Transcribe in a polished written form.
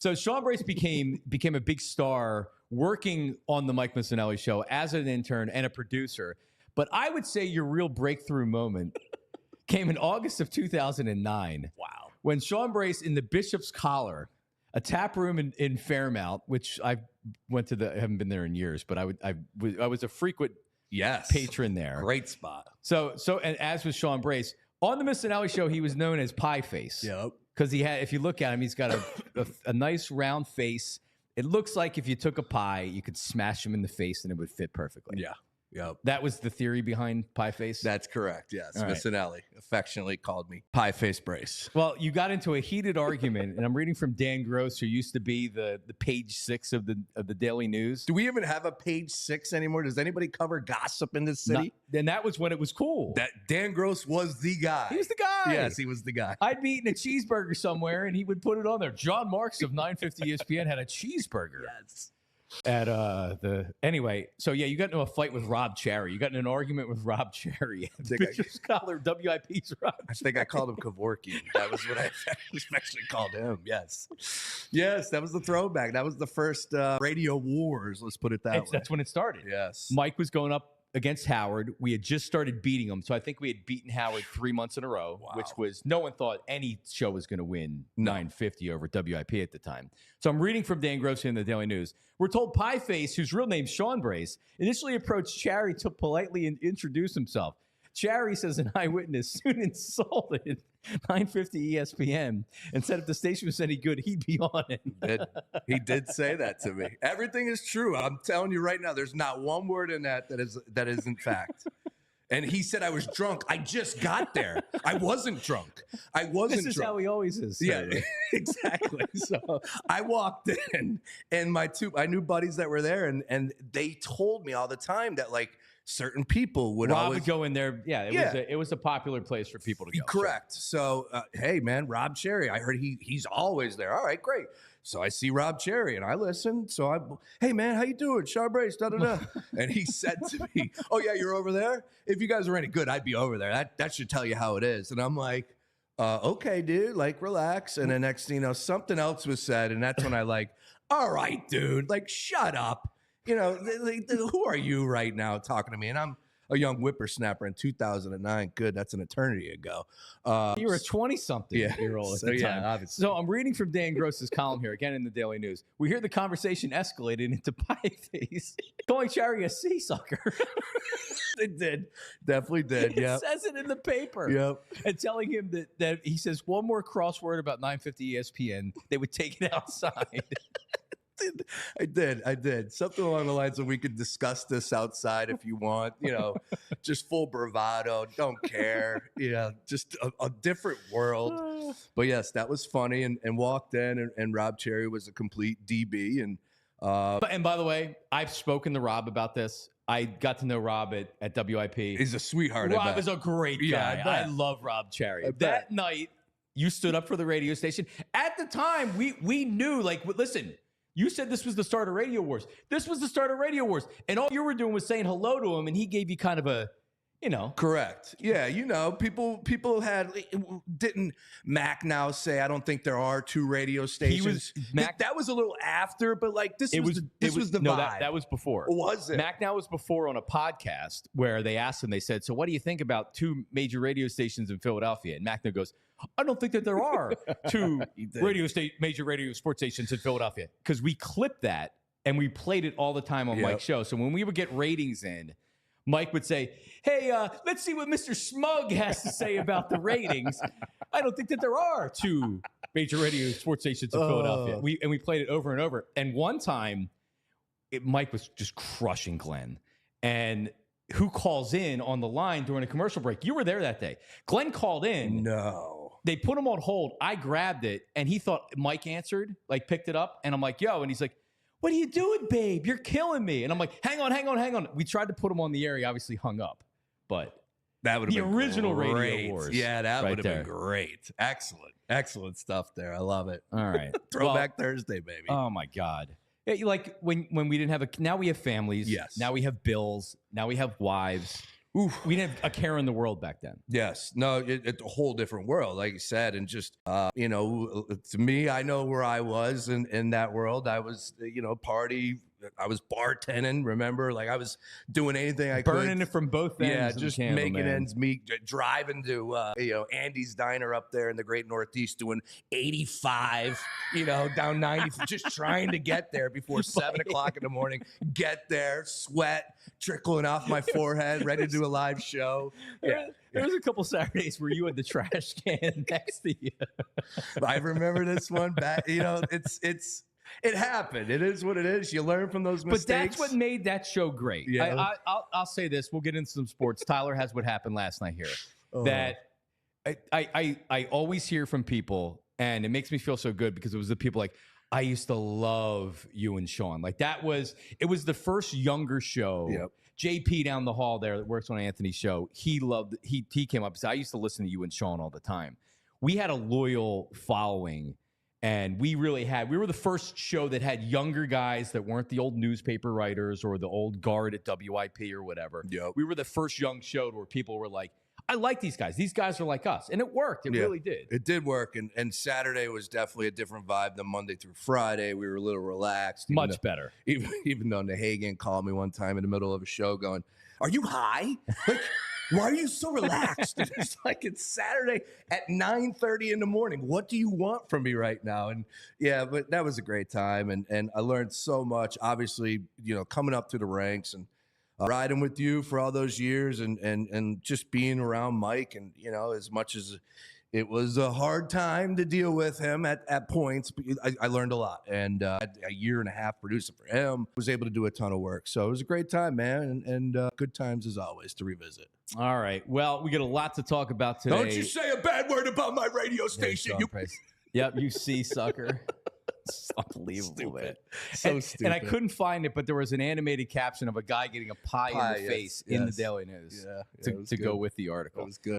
So Sean Brace became a big star working on the Mike Missanelli show as an intern and a producer. But I would say your real breakthrough moment came in August of 2009. Wow. When Sean Brace in the Bishop's Collar, a tap room in Fairmount, which I haven't been there in years, but I was a frequent patron there. Great spot. So and as was Sean Brace, on the Missanelli show, he was known as Pie Face. Yep. Because if you look at him, he's got a nice round face. It looks like if you took a pie, you could smash him in the face and it would fit perfectly. Yeah. Yep. That was the theory behind Pie Face? That's correct, yes. All right. Missanelli affectionately called me Pie Face Brace. Well, you got into a heated argument, and I'm reading from Dan Gross, who used to be the page 6 of the Daily News. Do we even have a page 6 anymore? Does anybody cover gossip in this city? And that was when it was cool. That Dan Gross was the guy. He was the guy. Yes, he was the guy. I'd be eating a cheeseburger somewhere, and he would put it on there. Jon Marks of 950 ESPN had a cheeseburger. Yes. At anyway, so yeah, you got into a fight with Rob Charry. You got in an argument with Rob Charry. Bishop Scholar, WIP's Rob. I think I called him Kevorkian. That was what I actually called him. Yes, that was the throwback. That was the first radio wars. Let's put it that way. That's when it started. Yes, Mike was going up against Howard. We had just started beating him, so I think we had beaten Howard 3 months in a row, which was no one thought any show was going to win 950 over WIP at the time. So I'm reading from Dan Gross in the Daily News. We're told Pie Face, whose real name's Sean Brace, initially approached Charry to politely introduce himself. Charry, says an eyewitness, soon insulted 950 ESPN and said if the station was any good, he'd be on it. He did say that to me. Everything is true. I'm telling you right now, there's not one word in that isn't fact. And he said I was drunk. I just got there. I wasn't drunk. This is how he always is. Yeah, exactly. So I walked in, and my new buddies that were there, and they told me all the time that like certain people would Rob always would go in there. Yeah, it was a popular place for people to go. Correct. So hey, man, Rob Charry. I heard he's always there. All right, great. So I see Rob Charry and I listen. So hey man, how you doing? Sean Brace, da da da. And he said to me, "Oh yeah, you're over there. If you guys were any good, I'd be over there. That should tell you how it is." And I'm like, okay, dude, like relax. And then next thing you know, something else was said, and that's when I like, all right, dude, like shut up. You know, who are you right now talking to me? And I'm a young whippersnapper in 2009. Good, that's an eternity ago. You were a 20-something-year-old at the time. Obviously. So I'm reading from Dan Gross's column here, again in the Daily News. We hear the conversation escalated into Pie Face, calling Charry a seasucker. They did. Definitely did, yeah. It says it in the paper. Yep. And telling him that he says one more crossword about 950 ESPN, they would take it outside. I did. Something along the lines of we could discuss this outside if you want, you know, just full bravado, don't care, you know, just a different world. But yes, that was funny and walked in and Rob Charry was a complete DB. And by the way, I've spoken to Rob about this. I got to know Rob at WIP. He's a sweetheart. Rob is a great guy. Yeah, I love Rob Charry. That night, you stood up for the radio station. At the time, we knew, like, listen, you said this was the start of Radio Wars. This was the start of Radio Wars. And all you were doing was saying hello to him, and he gave you kind of a, you know. Correct. Yeah, you know, people didn't Macnow say, I don't think there are two radio stations. That was a little after, but like this was the vibe. That was before. Was it? Macnow was before on a podcast where they asked him, they said, so what do you think about two major radio stations in Philadelphia? And Macnow goes, I don't think that there are two major radio sports stations in Philadelphia, because we clipped that and we played it all the time on Mike's show. So when we would get ratings in, Mike would say, hey, let's see what Mr. Smug has to say about the ratings. I don't think that there are two major radio sports stations in Philadelphia. We played it over and over. And one time, Mike was just crushing Glenn. And who calls in on the line during a commercial break? You were there that day. Glenn called in. No. They put him on hold. I grabbed it, and he thought Mike answered, like picked it up. And I'm like, yo. And he's like, what are you doing, babe? You're killing me. And I'm like, hang on. We tried to put him on the air. He obviously hung up. But that would have been the original great. Radio Wars. Yeah, that would have been great. Excellent stuff there. I love it. All right. Throwback Thursday, baby. Oh, my God. Yeah, like when we didn't have now we have families. Yes. Now we have bills. Now we have wives. Oof. We didn't have a care in the world back then. Yes. No, it's a whole different world, like you said. And just, to me, I know where I was in that world. I was, party. I was bartending, remember? Like I was doing anything I could. Burning it from both ends. Yeah, of the just candle, making man. ends meet, driving to, Andy's Diner up there in the Great Northeast doing 85, down 90, just trying to get there before 7 o'clock in the morning. Get there, sweat trickling off my forehead, ready to do a live show. Yeah. There was a couple Saturdays where you had the trash can next to you. I remember this one back, it happened. It is what it is. You learn from those mistakes. But that's what made that show great. Yeah. I'll say this. We'll get into some sports. Tyler has what happened last night here. That I always hear from people, and it makes me feel so good because it was the people like, I used to love you and Sean. Like it was the first younger show. Yep. JP down the hall there that works on Anthony's show, he came up and said, I used to listen to you and Sean all the time. We had a loyal following. And we were the first show that had younger guys that weren't the old newspaper writers or the old guard at WIP or whatever. Yep. We were the first young show where people were like, I like these guys. These guys are like us. And it worked. It really did. It did work. And Saturday was definitely a different vibe than Monday through Friday. We were a little relaxed. Much better. Even though Nahagan called me one time in the middle of a show going, are you high? Like, why are you so relaxed? It's like it's Saturday at 9:30 in the morning. What do you want from me right now? And yeah, but that was a great time. And I learned so much, obviously, coming up through the ranks and riding with you for all those years and just being around Mike. And, as much as it was a hard time to deal with him at points, I learned a lot. And a year and a half producing for him, was able to do a ton of work. So it was a great time, man. And good times as always to revisit. All right. Well, we got a lot to talk about today. Don't you say a bad word about my radio station. Yep, you see, sucker. It's unbelievable, Stupid. man. So stupid. And I couldn't find it, but there was an animated caption of a guy getting a pie in the face in the Daily News to go with the article. That was good.